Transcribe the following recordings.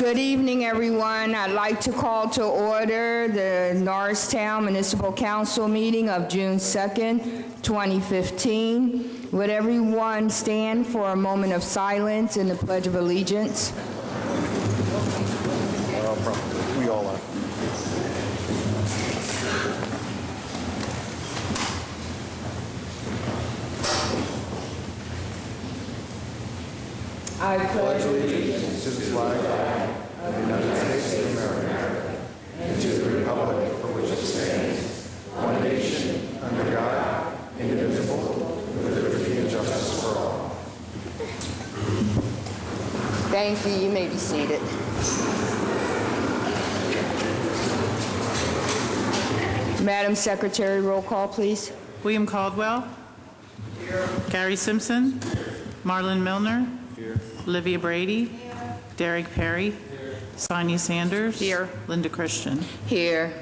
Good evening, everyone. I'd like to call to order the Norristown Municipal Council meeting of June 2nd, 2015. Would everyone stand for a moment of silence in the Pledge of Allegiance? We all are. I pledge Allegiance to the flag of the United States of America and to the republic for which it stands, one nation, under God, indivisible, with liberty and justice for all. Thank you. You may be seated. Madam Secretary, roll call, please. William Caldwell. Here. Gary Simpson. Marlon Milner. Here. Olivia Brady. Here. Derek Perry. Here. Sonia Sanders. Here. Linda Christian. Here.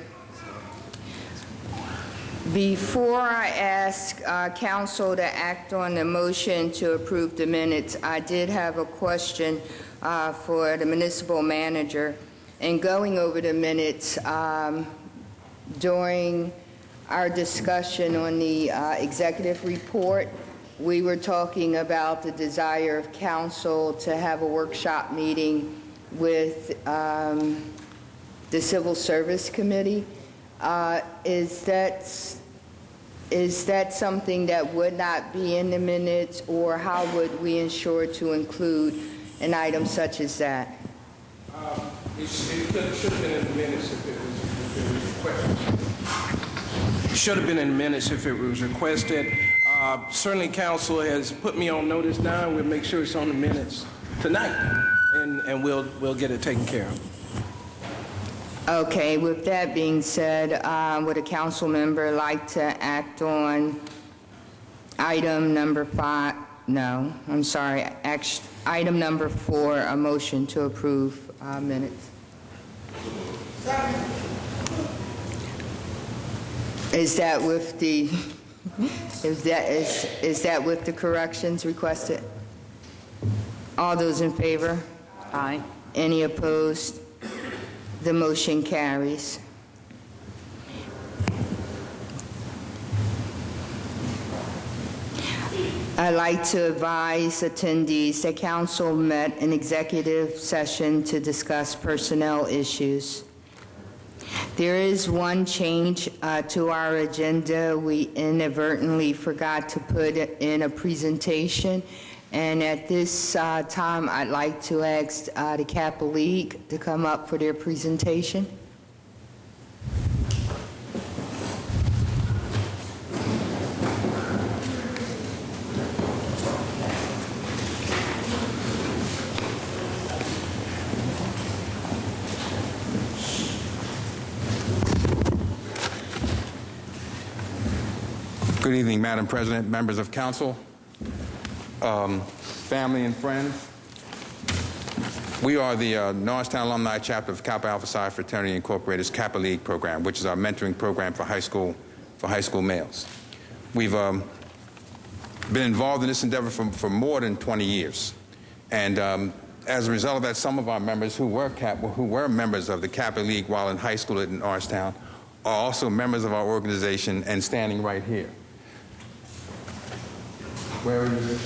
Before I ask council to act on the motion to approve the minutes, I did have a question for the municipal manager. And going over the minutes, during our discussion on the executive report, we were talking about the desire of council to have a workshop meeting with the Civil Service Committee. Is that something that would not be in the minutes, or how would we ensure to include an item such as that? It should have been in the minutes if it was requested. It should have been in the minutes if it was requested. Certainly, council has put me on notice now. We'll make sure it's on the minutes tonight, and we'll get it taken care of. Okay. With that being said, would a council member like to act on item number 5? No, I'm sorry. Item number 4, a motion to approve minutes. Is that with the is that with the corrections requested? All those in favor? Aye. Any opposed? The motion carries. I'd like to advise attendees that council met in executive session to discuss personnel issues. There is one change to our agenda. We inadvertently forgot to put in a presentation, and at this time I'd like to ask the Kappa League to come up for their presentation. Good evening, Madam President, members of council, family and friends. We are the Norristown Alumni Chapter of Kappa Alpha Psi Fraternity Incorporated's Kappa League program, which is our mentoring program for high school males. We've been involved in this endeavor for more than 20 years. And as a result of that, some of our members who were members of the Kappa League while in high school at Norristown are also members of our organization and standing right here. Where is it?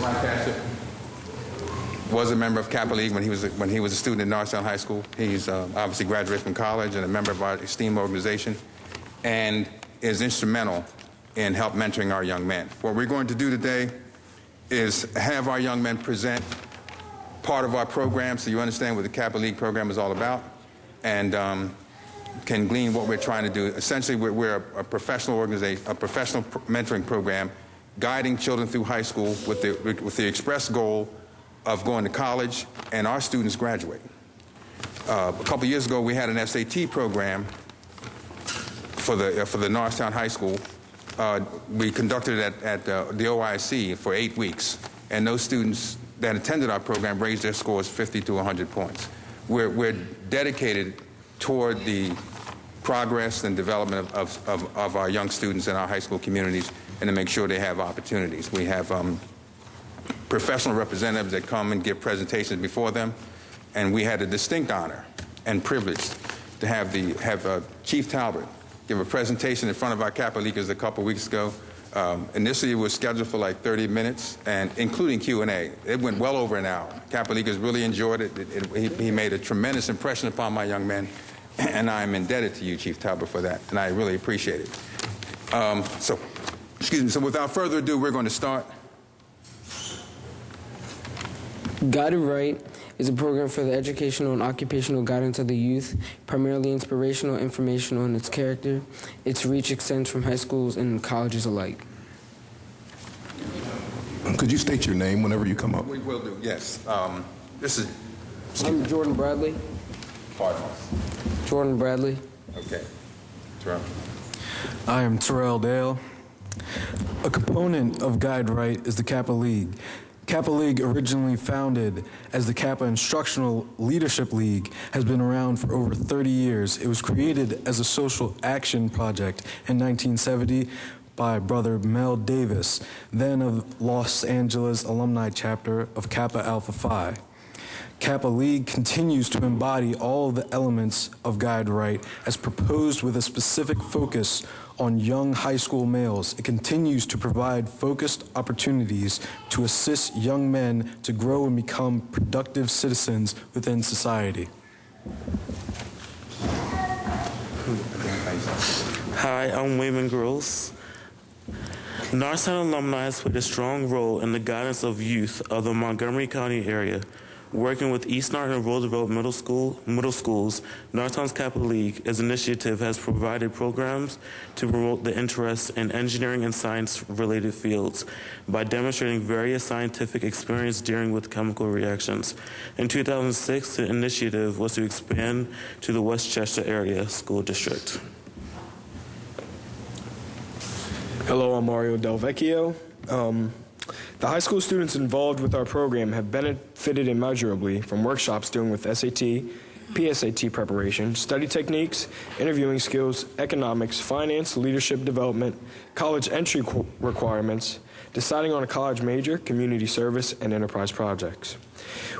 My pastor was a member of Kappa League when he was a student at Norristown High School. He's obviously graduated from college and a member of our esteemed organization, and is instrumental in help mentoring our young men. What we're going to do today is have our young men present part of our program, so you understand what the Kappa League program is all about, and can glean what we're trying to do. Essentially, we're a professional organization, a professional mentoring program, guiding children through high school with the express goal of going to college and our students graduating. A couple years ago, we had an SAT program for the Norristown High School. We conducted it at the OIC for 8 weeks, and those students that attended our program raised their scores 50 to 100 points. We're dedicated toward the progress and development of our young students in our high school communities, and to make sure they have opportunities. We have professional representatives that come and give presentations before them, and we had a distinct honor and privilege to have Chief Talbot give a presentation in front of our Kappa Leaguers a couple weeks ago. Initially, it was scheduled for like 30 minutes, and including Q&A. It went well over an hour. Kappa Leaguers really enjoyed it. He made a tremendous impression upon my young men, and I am indebted to you, Chief Talbot, for that, and I really appreciate it. So without further ado, we're going to start. Guided Right is a program for the educational and occupational guidance of the youth, primarily inspirational, informational in its character. Its reach extends from high schools and colleges alike. Could you state your name whenever you come up? We will do, yes. This is... I'm Jordan Bradley. Pardon. Jordan Bradley. Okay. Terrell. I am Terrell Dale. A component of Guide Right is the Kappa League. Kappa League, originally founded as the Kappa Instructional Leadership League, has been around for over 30 years. It was created as a social action project in 1970 by Brother Mel Davis, then of Los Angeles alumni chapter of Kappa Alpha Phi. Kappa League continues to embody all the elements of Guide Right as proposed with a specific focus on young high school males. It continues to provide focused opportunities to assist young men to grow and become productive citizens within society. Hi, I'm Wayman Gross. Norristown alumni has played a strong role in the guidance of youth of the Montgomery County area. Working with East Norton and Roosevelt middle schools, Norristown's Kappa League, as initiative, has provided programs to promote the interest in engineering and science-related fields by demonstrating various scientific experience dealing with chemical reactions. In 2006, the initiative was to expand to the Westchester area school district. Hello, I'm Mario Del Vecchio. The high school students involved with our program have benefited immeasurably from workshops dealing with SAT, PSAT preparation, study techniques, interviewing skills, economics, finance, leadership development, college entry requirements, deciding on a college major, community service, and enterprise projects.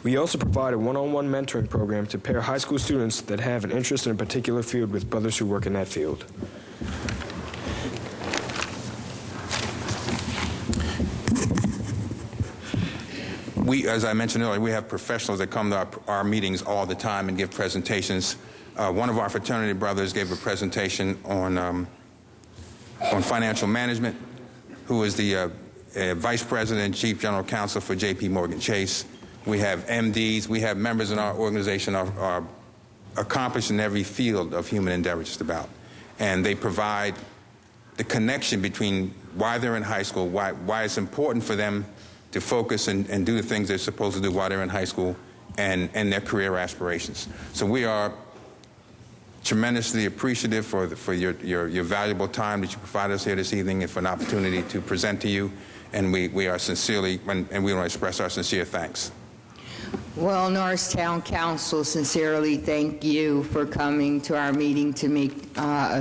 We also provide a one-on-one mentoring program to pair high school students that have an interest in a particular field with brothers who work in that field. As I mentioned earlier, we have professionals that come to our meetings all the time and give presentations. One of our fraternity brothers gave a presentation on financial management, who is the Vice President and Chief General Counsel for J.P. Morgan Chase. We have MDs. We have members in our organization are accomplished in every field of human endeavor just about. And they provide the connection between why they're in high school, why it's important for them to focus and do the things they're supposed to do while they're in high school and their career aspirations. So we are tremendously appreciative for your valuable time that you provide us here this evening and for an opportunity to present to you. And we are sincerely, and we want to express our sincere thanks. Well, Norristown Council sincerely thank you for coming to our meeting to make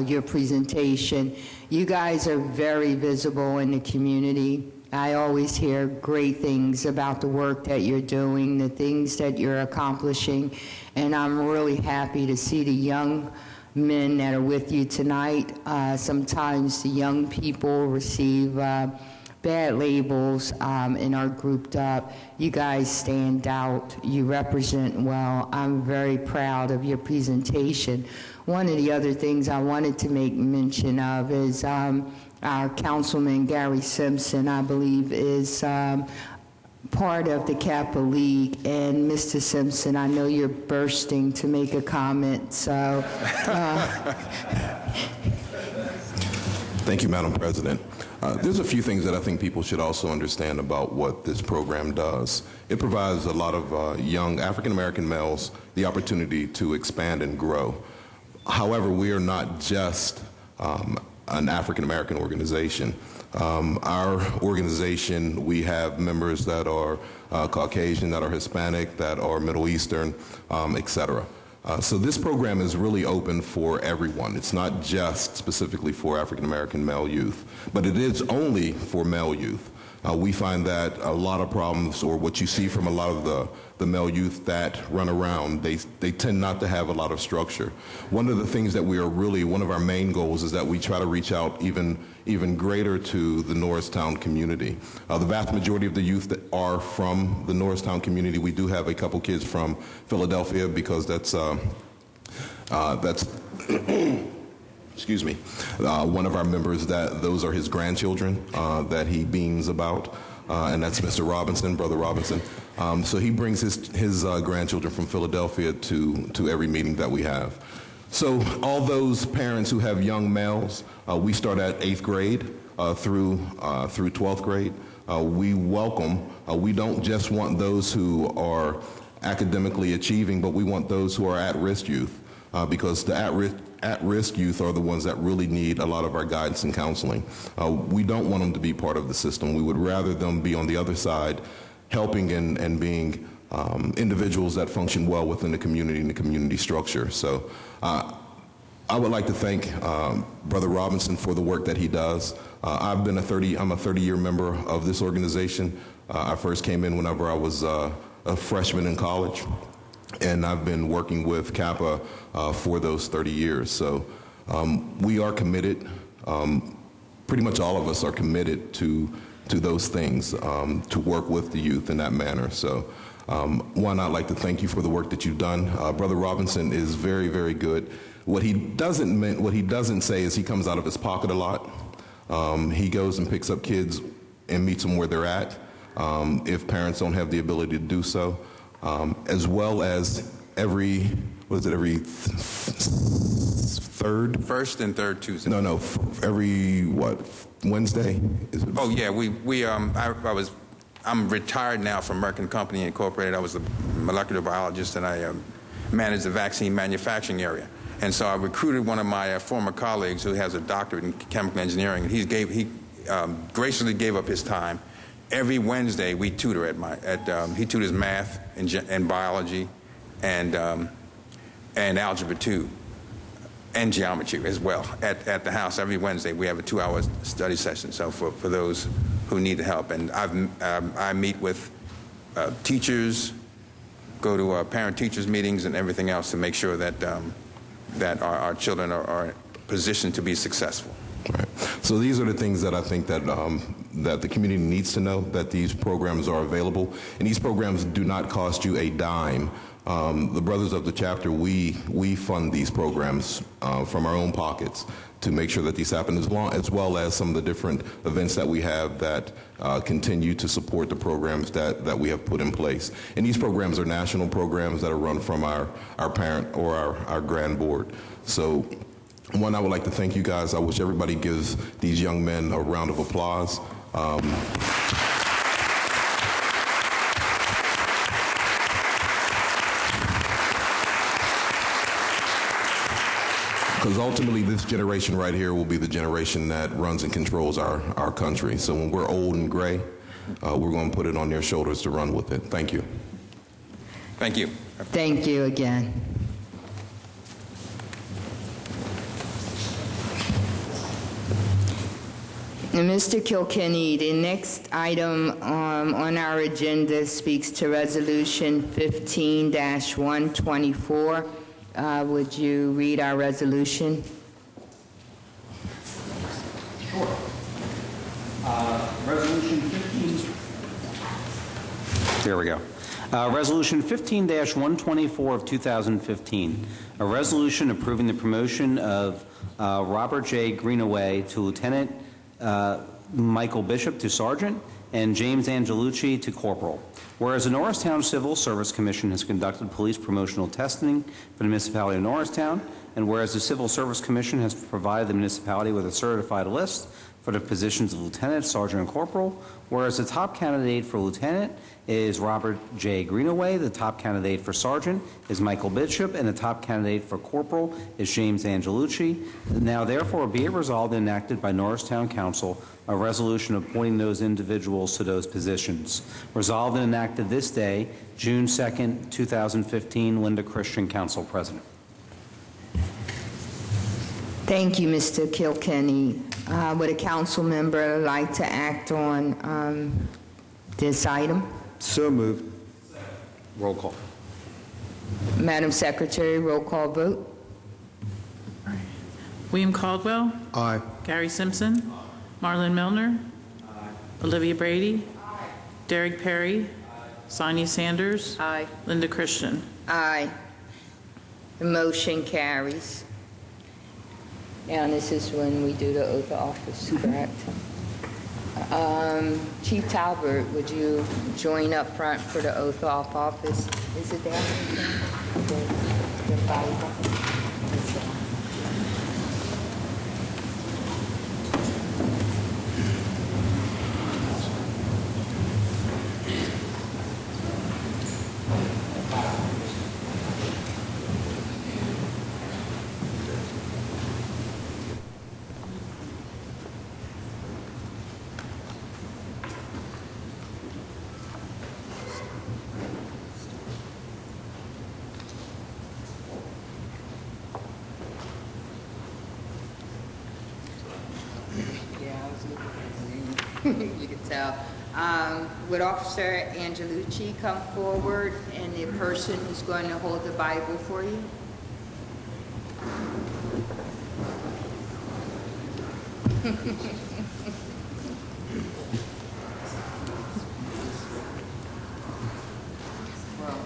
your presentation. You guys are very visible in the community. I always hear great things about the work that you're doing, the things that you're accomplishing, and I'm really happy to see the young men that are with you tonight. Sometimes the young people receive bad labels and are grouped up. You guys stand out. You represent well. I'm very proud of your presentation. One of the other things I wanted to make mention of is our Councilman Gary Simpson, I believe, is part of the Kappa League. And Mr. Simpson, I know you're bursting to make a comment, so. Thank you, Madam President. There's a few things that I think people should also understand about what this program does. It provides a lot of young African-American males the opportunity to expand and grow. However, we are not just an African-American organization. Our organization, we have members that are Caucasian, that are Hispanic, that are Middle Eastern, et cetera. So this program is really open for everyone. It's not just specifically for African-American male youth, but it is only for male youth. We find that a lot of problems, or what you see from a lot of the male youth that run around, they tend not to have a lot of structure. One of the things that one of our main goals is that we try to reach out even greater to the Norristown community. The vast majority of the youth that are from the Norristown community. We do have a couple kids from Philadelphia because that's excuse me, one of our members, those are his grandchildren that he beams about, and that's Mr. Robinson, Brother Robinson. So he brings his grandchildren from Philadelphia to every meeting that we have. So all those parents who have young males, we start at 8th grade through 12th grade. We welcome, we don't just want those who are academically achieving, but we want those who are at-risk youth, because the at-risk youth are the ones that really need a lot of our guidance and counseling. We don't want them to be part of the system. We would rather them be on the other side, helping and being individuals that function well within the community and the community structure. So I would like to thank Brother Robinson for the work that he does. I'm a 30-year member of this organization. I first came in whenever I was a freshman in college, and I've been working with Kappa for those 30 years. So we are committed, pretty much all of us are committed to those things, to work with the youth in that manner. So one, I'd like to thank you for the work that you've done. Brother Robinson is very, very good. What he doesn't say is he comes out of his pocket a lot. He goes and picks up kids and meets them where they're at, if parents don't have the ability to do so, as well as every third? First and third Tuesday. No, every, Wednesday? Oh, yeah, I'm retired now from Merck & Company Incorporated. I was a molecular biologist, and I managed the vaccine manufacturing area. And so I recruited one of my former colleagues who has a doctorate in chemical engineering, and he graciously gave up his time. Every Wednesday we tutor he tutors math and biology and algebra 2 and geometry as well at the house. Every Wednesday we have a 2-hour study session, so for those who need the help. And I meet with teachers, go to parent-teachers meetings and everything else to make sure that our children are positioned to be successful. Right. So these are the things that I think that the community needs to know, that these programs are available. And these programs do not cost you a dime. The Brothers of the Chapter, we fund these programs from our own pockets to make sure that these happen, as well as some of the different events that we have that continue to support the programs that we have put in place. And these programs are national programs that are run from our parent or our grand board. So one, I would like to thank you guys. I wish everybody gives these young men a round of applause. Because ultimately this generation right here will be the generation that runs and controls our country. So when we're old and gray, we're going to put it on their shoulders to run with it. Thank you. Thank you. Thank you again. And Mr. Kilkenny, the next item on our agenda speaks to Resolution 15-124. Would you read our resolution? Sure. Resolution 15. There we go. Resolution 15-124 of 2015, a resolution approving the promotion of Robert J. Greenaway to Lieutenant, Michael Bishop to Sergeant, and James Angelucci to Corporal. Whereas the Norristown Civil Service Commission has conducted police promotional testing for the municipality of Norristown, and whereas the Civil Service Commission has provided the municipality with a certified list for the positions of Lieutenant, Sergeant, and Corporal, whereas the top candidate for Lieutenant is Robert J. Greenaway, the top candidate for Sergeant is Michael Bishop, and the top candidate for Corporal is James Angelucci. Now therefore be it resolved and enacted by Norristown Council a resolution appointing those individuals to those positions. Resolved and enacted this day, June 2nd, 2015, Linda Christian, Council President. Thank you, Mr. Kilkenny. Would a council member like to act on this item? So moved. Roll call. Madam Secretary, roll call vote. William Caldwell. Aye. Gary Simpson. Marlon Milner. Olivia Brady. Derek Perry. Sonia Sanders. Linda Christian. Aye. The motion carries. Now, this is when we do the oath of office, correct? Chief Talbot, would you join up front for the oath of office? Is it down there? The Bible? It's down. You can tell. Would Officer Angelucci come forward, and the person who's going to hold the Bible for you? Well,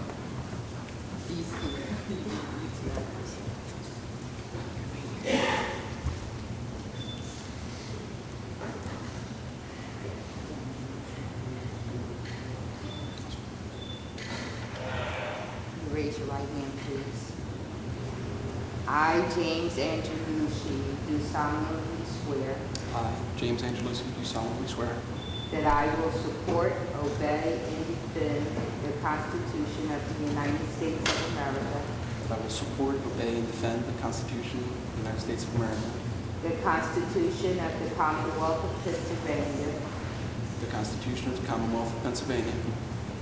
he's here. Raise your right hand, please. I, James Angelucci, do solemnly swear I, James Angelucci, do solemnly swear that I will support, obey, and defend the Constitution of the United States of America, that I will support, obey, and defend the Constitution of the United States of America, the Constitution of the Commonwealth of Pennsylvania, the Constitution of the Commonwealth of Pennsylvania,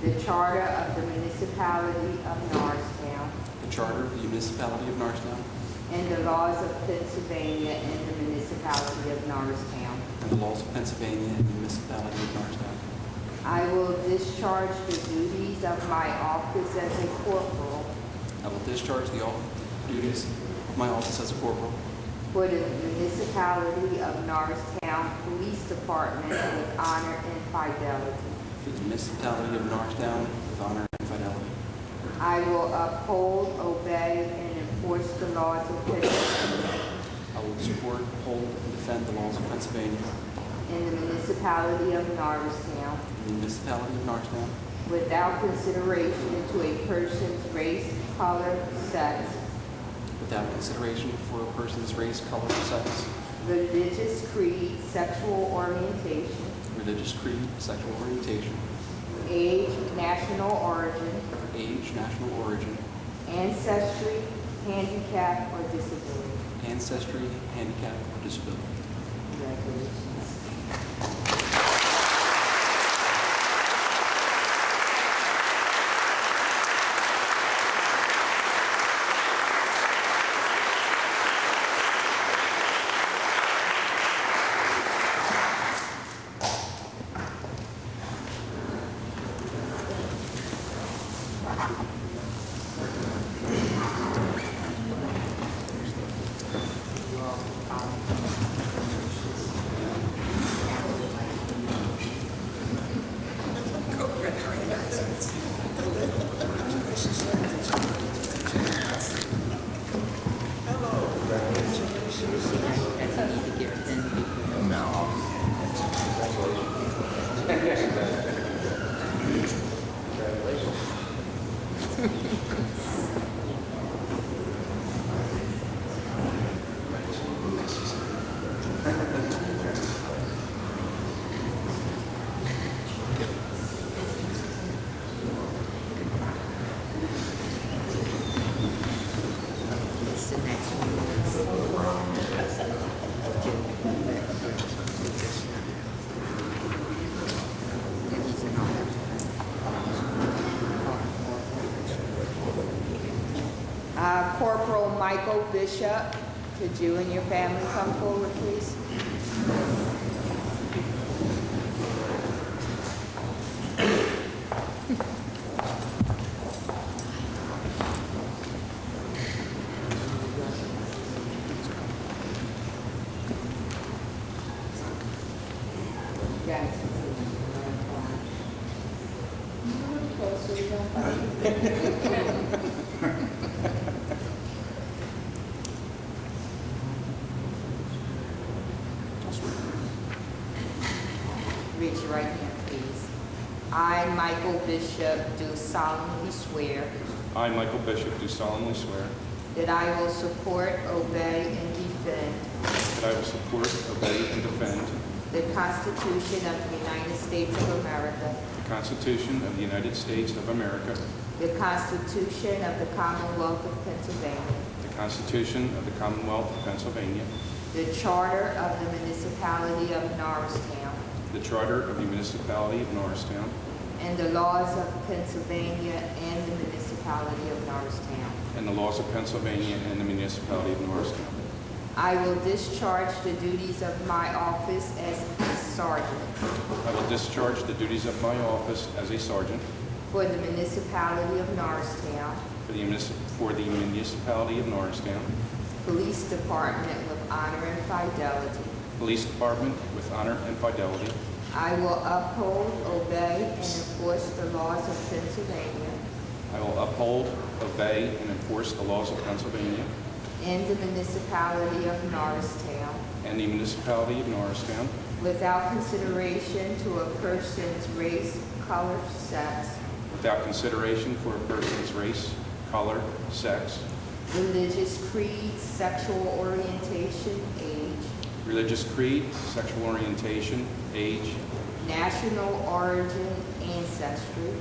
the Charter of the Municipality of Norristown, the Charter of the Municipality of Norristown, and the laws of Pennsylvania and the Municipality of Norristown. and the laws of Pennsylvania and the Municipality of Norristown. I will discharge the duties of my office as a corporal I will discharge the duties of my office as a corporal for the Municipality of Norristown Police Department with honor and fidelity. for the Municipality of Norristown with honor and fidelity. I will uphold, obey, and enforce the laws of Pennsylvania I will support, uphold, and defend the laws of Pennsylvania and the Municipality of Norristown and the Municipality of Norristown without consideration to a person's race, color, sex, without consideration for a person's race, color, or sex, religious creed, sexual orientation, religious creed, sexual orientation, age, national origin, age, national origin, ancestry, handicap, or disability. ancestry, handicap, or disability. Congratulations. Corporal Michael Bishop, could you and your family come forward, please? Raise your right hand, please. I, Michael Bishop, do solemnly swear I, Michael Bishop, do solemnly swear that I will support, obey, and defend that I will support, obey, and defend the Constitution of the United States of America, the Constitution of the United States of America, the Constitution of the Commonwealth of Pennsylvania, the Constitution of the Commonwealth of Pennsylvania, the Charter of the Municipality of Norristown, the Charter of the Municipality of Norristown, and the laws of Pennsylvania and the Municipality of Norristown. and the laws of Pennsylvania and the Municipality of Norristown. I will discharge the duties of my office as a sergeant I will discharge the duties of my office as a sergeant for the Municipality of Norristown for the Municipality of Norristown, Police Department with honor and fidelity. Police Department with honor and fidelity. I will uphold, obey, and enforce the laws of Pennsylvania I will uphold, obey, and enforce the laws of Pennsylvania and the Municipality of Norristown and the Municipality of Norristown without consideration to a person's race, color, sex, without consideration for a person's race, color, sex, religious creed, sexual orientation, age, religious creed, sexual orientation, age, national origin, ancestry,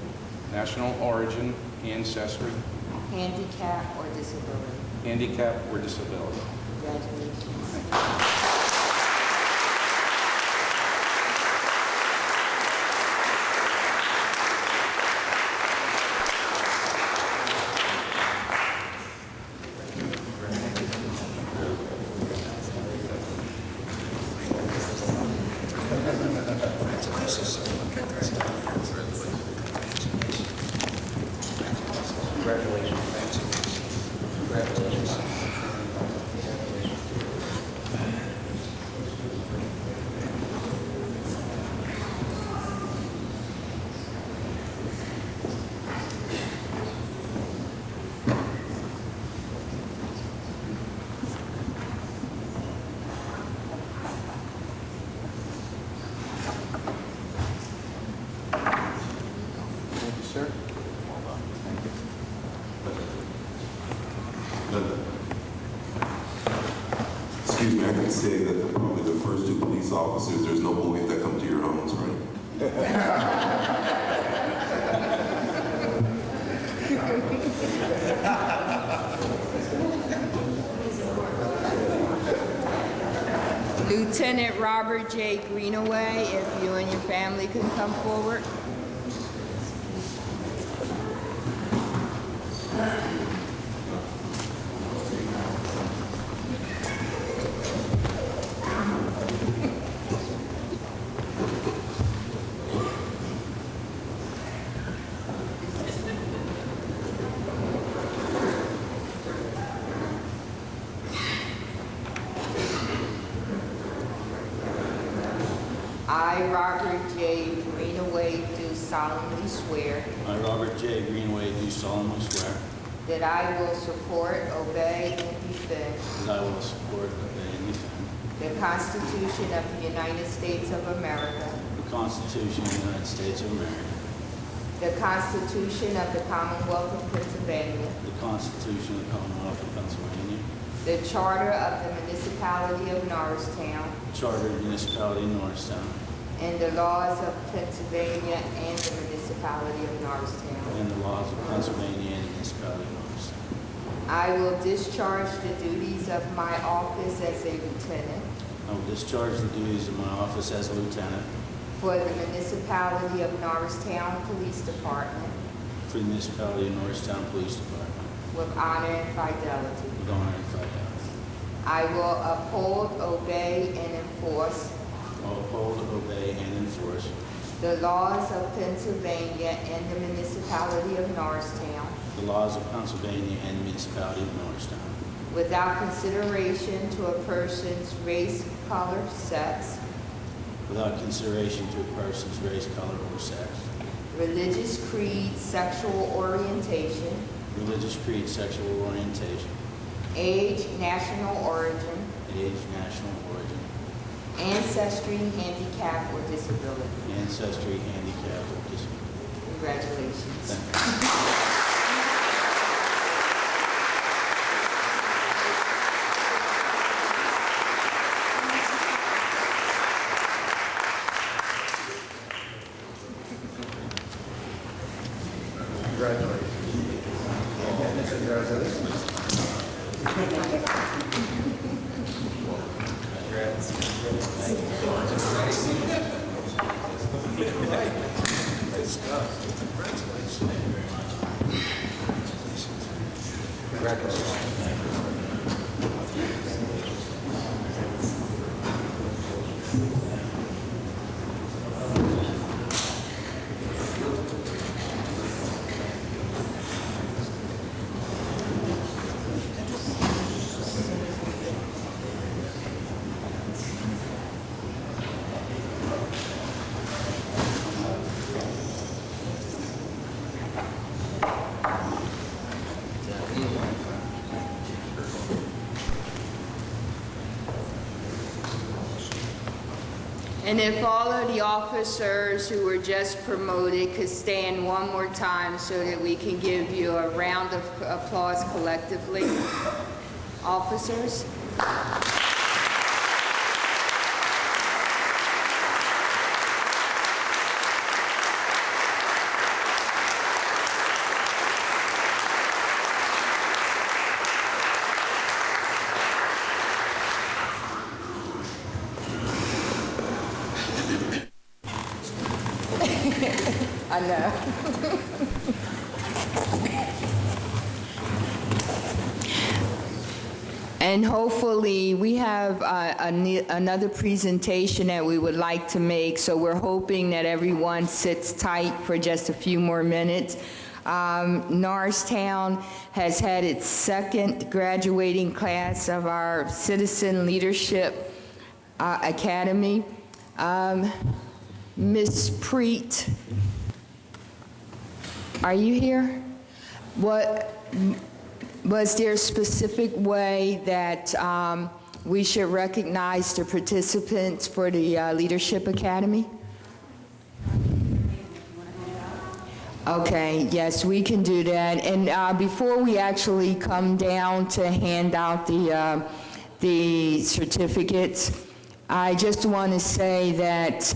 national origin, ancestry, handicap, or disability. handicap, or disability. Congratulations. Excuse me, I can say that probably the first two police officers, there's no boys that come to your homes, right? Lieutenant Robert J. Greenaway, if you and your family can come forward. I, Robert J. Greenaway, do solemnly swear I, Robert J. Greenway, do solemnly swear that I will support, obey, and defend that I will support, obey, and defend the Constitution of the United States of America, the Constitution of the United States of America, the Constitution of the Commonwealth of Pennsylvania, the Constitution of the Commonwealth of Pennsylvania, the Charter of the Municipality of Norristown, the Charter of the Municipality of Norristown, and the laws of Pennsylvania and the Municipality of Norristown. and the laws of Pennsylvania and the Municipality of Norristown. I will discharge the duties of my office as a lieutenant I will discharge the duties of my office as a lieutenant for the Municipality of Norristown Police Department for the Municipality of Norristown Police Department with honor and fidelity. with honor and fidelity. I will uphold, obey, and enforce I will uphold, obey, and enforce the laws of Pennsylvania and the municipality of Norristown, the laws of Pennsylvania and the municipality of Norristown, without consideration to a person's race, color, sex, without consideration to a person's race, color, or sex, religious creed, sexual orientation, religious creed, sexual orientation, age, national origin, ancestry, handicap, or disability. ancestry, handicap, or disability. Congratulations. Thank you. And if all of the officers who were just promoted could stand one more time so that we can give you a round of applause collectively. Officers. I know. And hopefully we have another presentation that we would like to make, so we're hoping that everyone sits tight for just a few more minutes. Norristown has had its second graduating class of our Citizen Leadership Academy. Ms. Preet, are you here? Was there a specific way that we should recognize the participants for the Leadership Academy? Okay, yes, we can do that. And before we actually come down to hand out the certificates, I just want to say that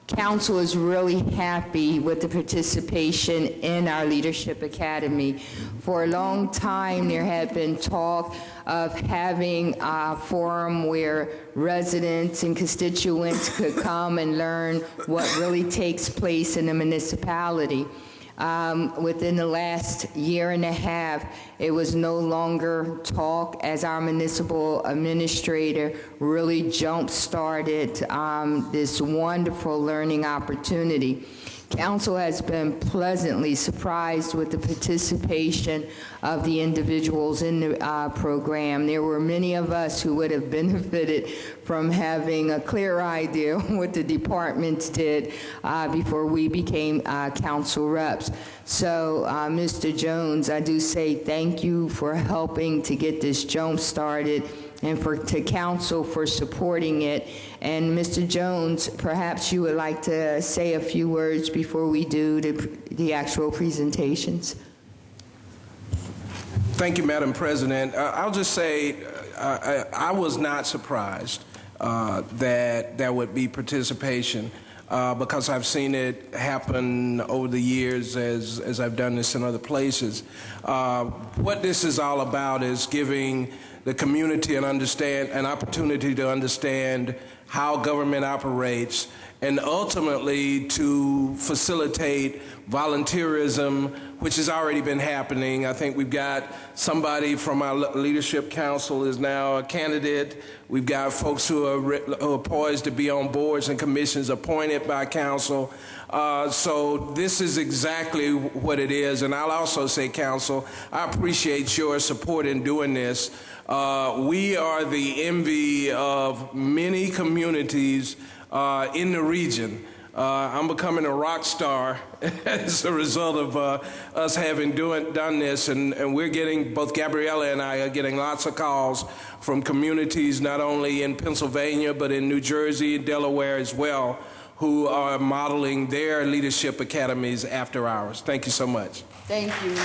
Council is really happy with the participation in our Leadership Academy. For a long time, there had been talk of having a forum where residents and constituents could come and learn what really takes place in the municipality. Within the last year and a half, it was no longer talk as our municipal administrator really jump-started this wonderful learning opportunity. Council has been pleasantly surprised with the participation of the individuals in the program. There were many of us who would have benefited from having a clear idea what the departments did before we became council reps. So, Mr. Jones, I do say thank you for helping to get this jump started, and to council for supporting it. And Mr. Jones, perhaps you would like to say a few words before we do the actual presentations. Thank you, Madam President. I'll just say I was not surprised that there would be participation because I've seen it happen over the years as I've done this in other places. What this is all about is giving the community an opportunity to understand how government operates and ultimately to facilitate volunteerism, which has already been happening. I think we've got somebody from our leadership council is now a candidate. We've got folks who are poised to be on boards and commissions appointed by council. So this is exactly what it is. And I'll also say, council, I appreciate your support in doing this. We are the envy of many communities in the region. I'm becoming a rock star as a result of us having done this, and we're getting, both Gabriella and I are getting lots of calls from communities not only in Pennsylvania but in New Jersey, Delaware as well, who are modeling their leadership academies after ours. Thank you so much. Thank you.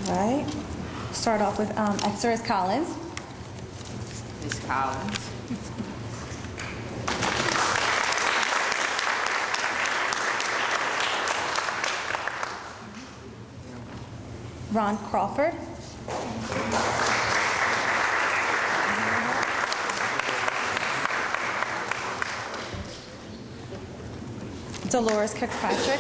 All right. Start off with Exeter's Collins. Ms. Collins. Ron Crawford. Dolores Kirkpatrick.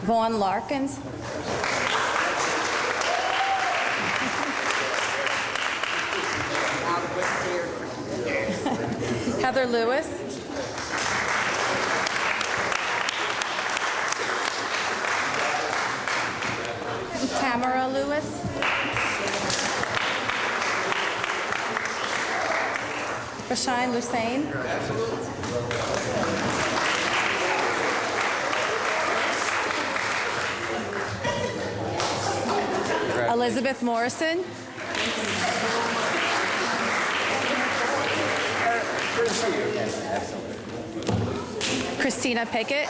Vaughn Larkins. Heather Lewis. Tamara Lewis. Rashine Lusain. Elizabeth Morrison. Christina Pickett.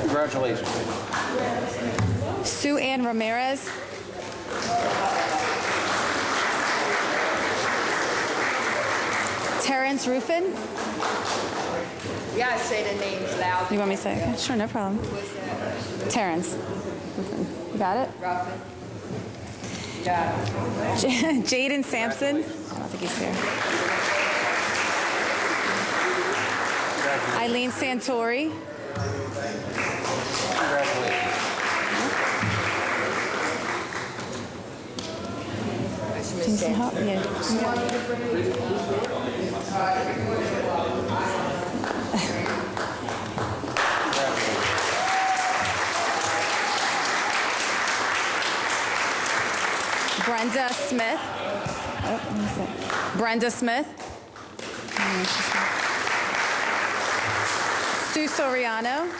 Congratulations. Sue Ann Ramirez. Terrence Ruffin. You gotta say the names loud. You want me to say? Okay, sure, no problem. Terrence. You got it? Ruffin. Yeah. Jaden Sampson. I don't think he's here. Eileen Santori. Do you need some help? Yeah. Brenda Smith. Oh, let me see. Brenda Smith. Sue Soriano.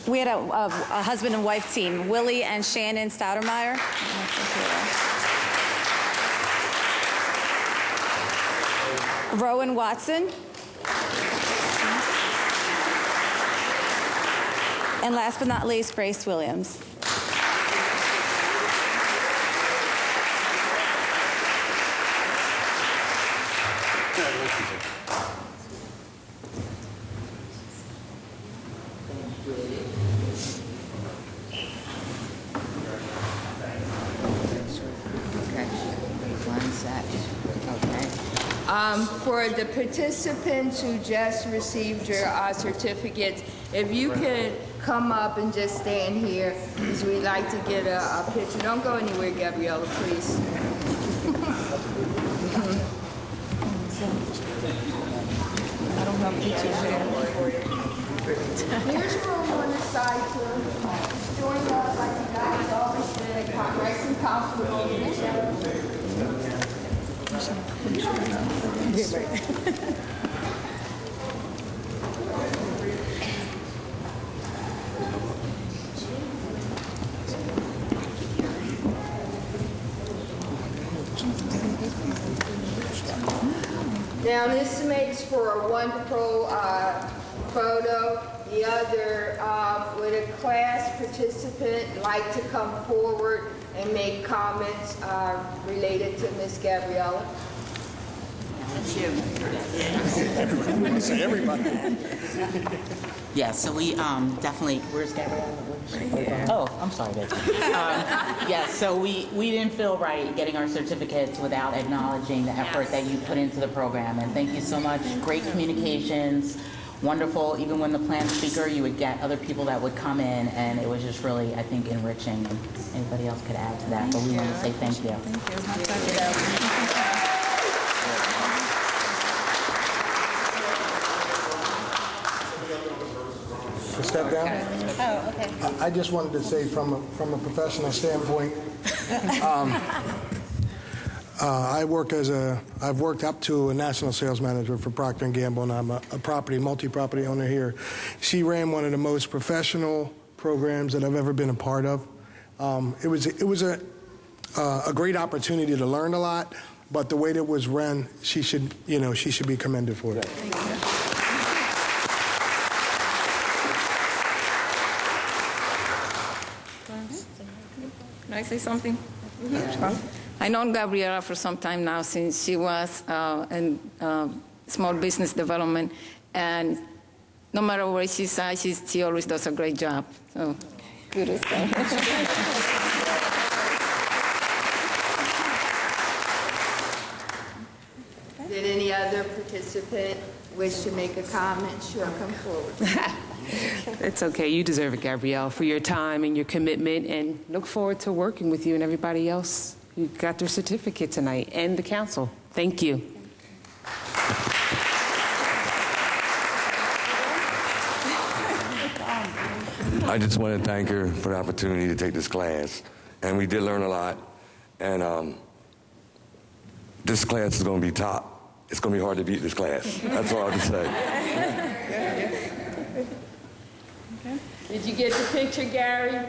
We had a husband and wife team, Willie and Shannon Stoudermeyer. Rowan Watson. And last but not least, Grace Williams. For the participants who just received your certificates, if you could come up and just stand here, because we'd like to get a picture. Don't go anywhere, Gabriella, please. I don't have pictures here. Here's room on the side to join us like you guys always did. Nice and comfortable. Now, this makes for a wonderful photo. The other, would a class participant like to come forward and make comments related to Ms. Gabriella? Everybody. Yeah, so we definitely, where's Gabrielle? Oh, I'm sorry, Betty. Yeah, so we didn't feel right getting our certificates without acknowledging the effort that you put into the program. And thank you so much. Great communications, wonderful. Even when the planned speaker, you would get other people that would come in, and it was just really, I think, enriching. And anybody else could add to that, but we want to say thank you. Thank you. Step down. Oh, okay. I just wanted to say from a professional standpoint, I've worked up to a national sales manager for Procter & Gamble, and I'm a multi-property owner here. She ran one of the most professional programs that I've ever been a part of. It was a great opportunity to learn a lot, but the way that it was run, she should be commended for it. Can I say something? I know Gabriela for some time now, since she was in small business development, and no matter where she's at, she always does a great job. So, kudos. Did any other participant wish to make a comment? Sure, come forward. It's okay. You deserve it, Gabrielle, for your time and your commitment, and look forward to working with you and everybody else who got their certificate tonight, and the council. Thank you. I just want to thank her for the opportunity to take this class. And we did learn a lot. And this class is going to be top. It's going to be hard to beat this class. That's all I have to say. Did you get the picture, Gary?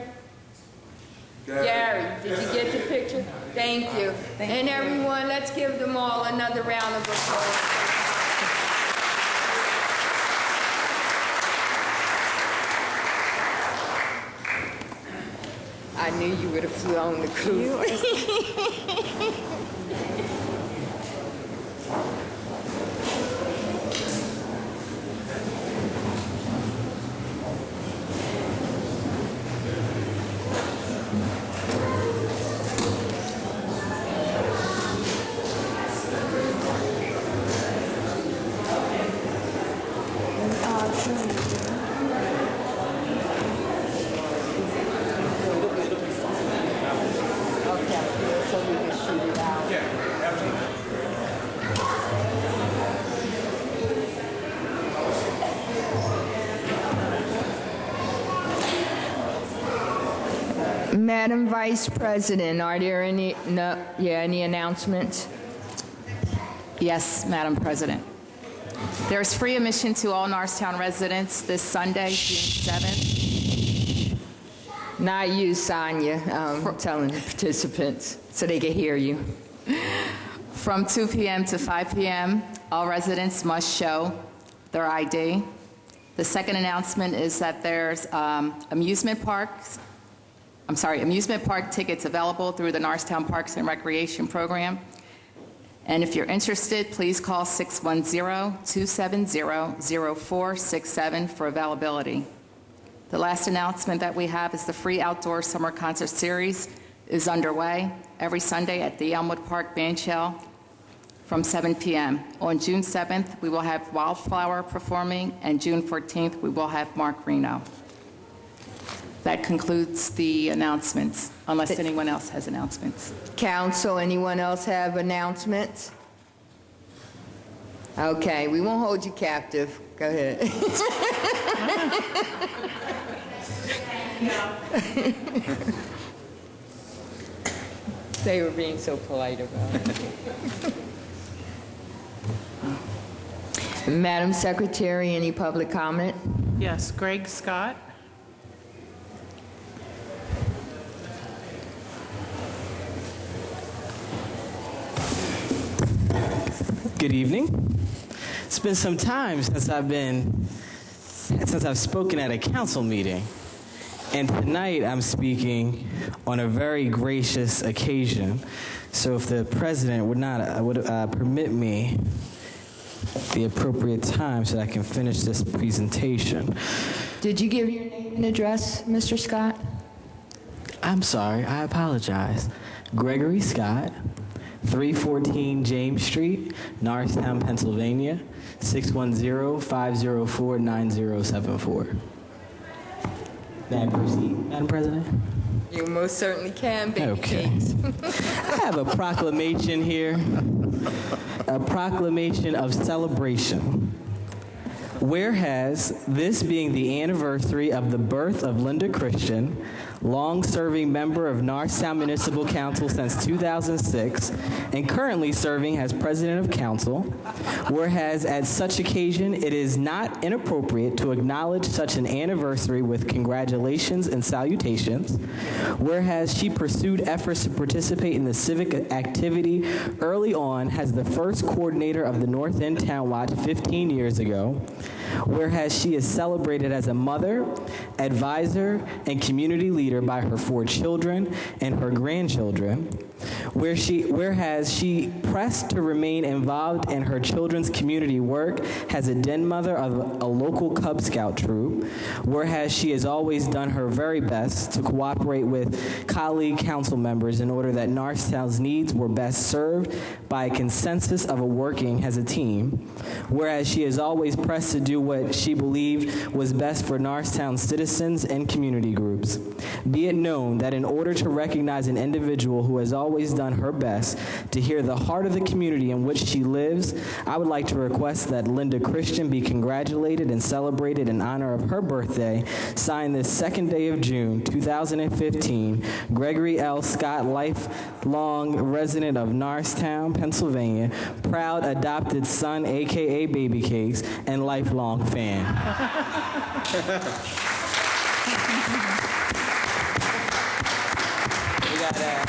Gary, did you get the picture? Thank you. And everyone, let's give them all another round of applause. I knew you would have flown the coop. Madam Vice President, are there any announcements? Yes, Madam President. There's free admission to all Norristown residents this Sunday, June 7th. Not you, Sonia. I'm telling the participants so they can hear you. From 2 p.m. to 5 p.m., all residents must show their ID. The second announcement is that there's amusement park tickets available through the Norristown Parks and Recreation Program. And if you're interested, please call 610-270-0467 for availability. The last announcement that we have is the free outdoor summer concert series is underway every Sunday at the Elmwood Park Bandshell from 7 p.m. On June 7th, we will have Wildflower performing, and June 14th, we will have Mark Reno. That concludes the announcements, unless anyone else has announcements. Council, anyone else have announcements? Okay, we won't hold you captive. Go ahead. They were being so polite about it. Madam Secretary, any public comment? Yes, Greg Scott. Good evening. It's been some time since I've spoken at a council meeting, and tonight I'm speaking on a very gracious occasion. So if the president would permit me the appropriate time so that I can finish this presentation. Did you give your name and address, Mr. Scott? I'm sorry, I apologize. Gregory Scott, 314 James Street, Norristown, Pennsylvania, 610-504-9074. May I proceed, Madam President? You most certainly can, baby. Okay. I have a proclamation here, a proclamation of celebration. Whereas, this being the anniversary of the birth of Linda Christian, long-serving member of Norristown Municipal Council since 2006, and currently serving as President of Council, whereas at such occasion it is not inappropriate to acknowledge such an anniversary with congratulations and salutations, whereas she pursued efforts to participate in the civic activity early on as the first coordinator of the North End Town Watch 15 years ago, whereas she is celebrated as a mother, advisor, and community leader by her 4 children and her grandchildren, whereas she pressed to remain involved in her children's community work as a den mother of a local Cub Scout troop, whereas she has always done her very best to cooperate with colleague council members in order that Norristown's needs were best served by a consensus of working as a team, whereas she has always pressed to do what she believed was best for Norristown citizens and community groups. Be it known that in order to recognize an individual who has always done her best to hear the heart of the community in which she lives, I would like to request that Linda Christian be congratulated and celebrated in honor of her birthday, signed this 2nd day of June, 2015, Gregory L. Scott, lifelong resident of Norristown, Pennsylvania, proud adopted son, aka Baby Cakes, and lifelong fan. We got that.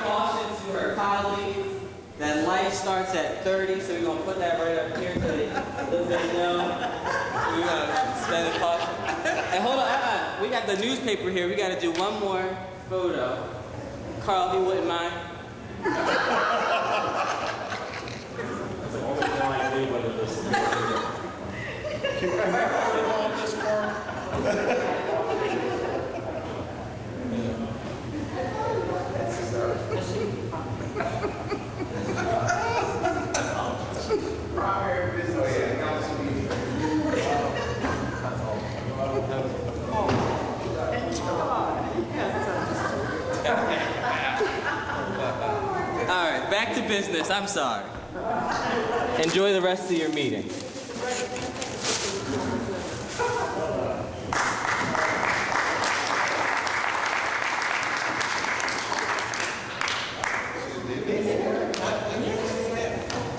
Caution to her colleagues that life starts at 30, so we're going to put that right up here so they let them know. We're going to spend a caution. And hold on, we got the newspaper here. We got to do one more photo. Carl, if you wouldn't mind. All right, back to business. I'm sorry. Enjoy the rest of your meeting.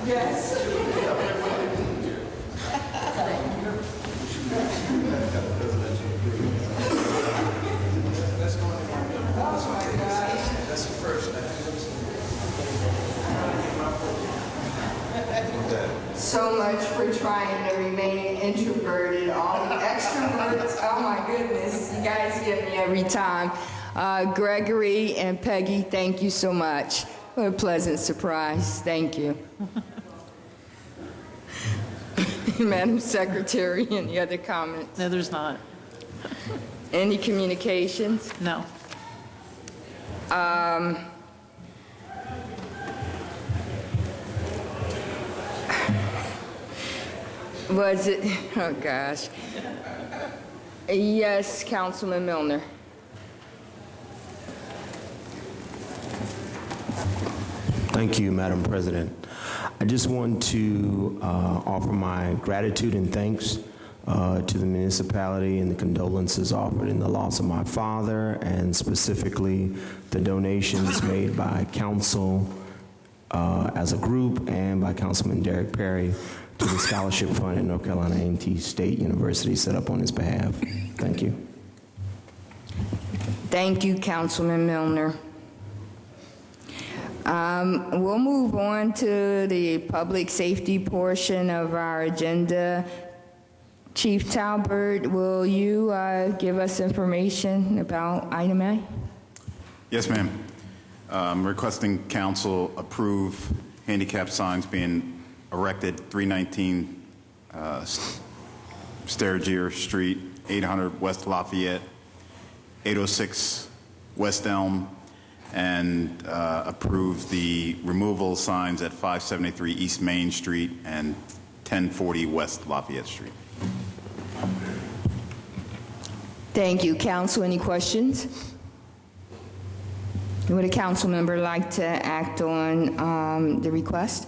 Yes. That's the first. So much for trying to remain introverted. All the extroverts, oh my goodness, you guys get me every time. Gregory and Peggy, thank you so much. What a pleasant surprise. Thank you. Madam Secretary, any other comments? No, there's not. Any communications? No. Was it, oh gosh. Yes, Councilman Milner. Thank you, Madam President. I just want to offer my gratitude and thanks to the municipality and the condolences offered in the loss of my father, and specifically the donations made by council as a group and by Councilman Derek Perry to the scholarship fund at North Carolina A&T State University set up on his behalf. Thank you. Thank you, Councilman Milner. We'll move on to the public safety portion of our agenda. Chief Talbert, will you give us information about item A? Yes, ma'am. Requesting council approve handicap signs being erected 319 Sterigere Street, 800 West Lafayette, 806 West Elm, and approve the removal signs at 573 East Main Street and 1040 West Lafayette Street. Thank you. Council, any questions? Would a council member like to act on the request?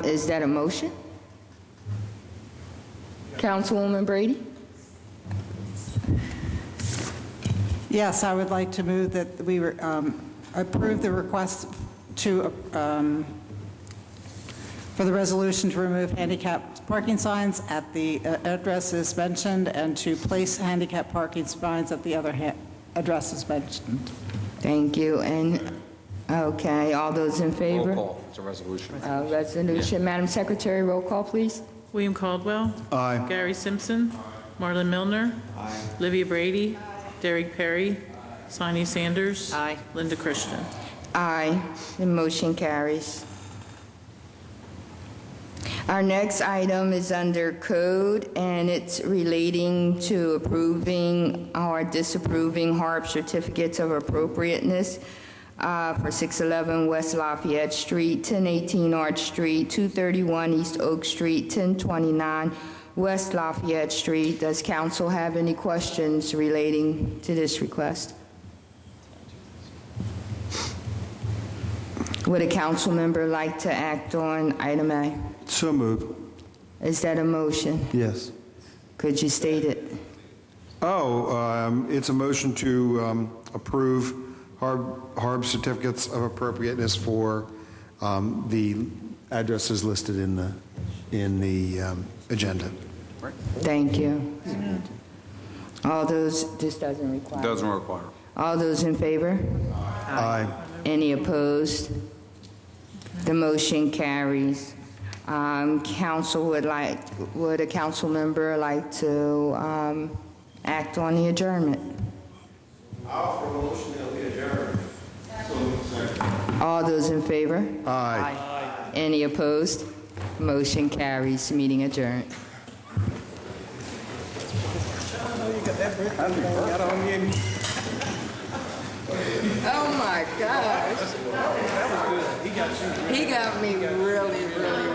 Is that a motion? Councilwoman Brady? Yes, I would like to move that we approve the request to for the resolution to remove handicapped parking signs at the addresses mentioned and to place handicapped parking signs at the other addresses mentioned. Thank you. And okay, all those in favor? Roll call. It's a resolution. Resolution. Yeah. Madam Secretary, roll call, please. William Caldwell. Aye. Gary Simpson. Marlon Milner. Aye. Olivia Brady. Derek Perry. Sonia Sanders. Aye. Linda Christian. Aye. The motion carries. Our next item is under code, and it's relating to approving or disapproving HARP certificates of appropriateness for 611 West Lafayette Street, 1018 Arch Street, 231 East Oak Street, 1029 West Lafayette Street. Does council have any questions relating to this request? Would a council member like to act on item A? So moved. Is that a motion? Yes. Could you state it? It's a motion to approve HARB certificates of appropriateness for the addresses listed in the agenda. Thank you. All those, this doesn't require. Doesn't require. All those in favor? Aye. Any opposed? The motion carries. Council would a council member like to act on the adjournment? I'll offer a motion that we adjourn. All those in favor? Aye. Any opposed? Motion carries. Meeting adjourned. Oh my gosh. He got me really, really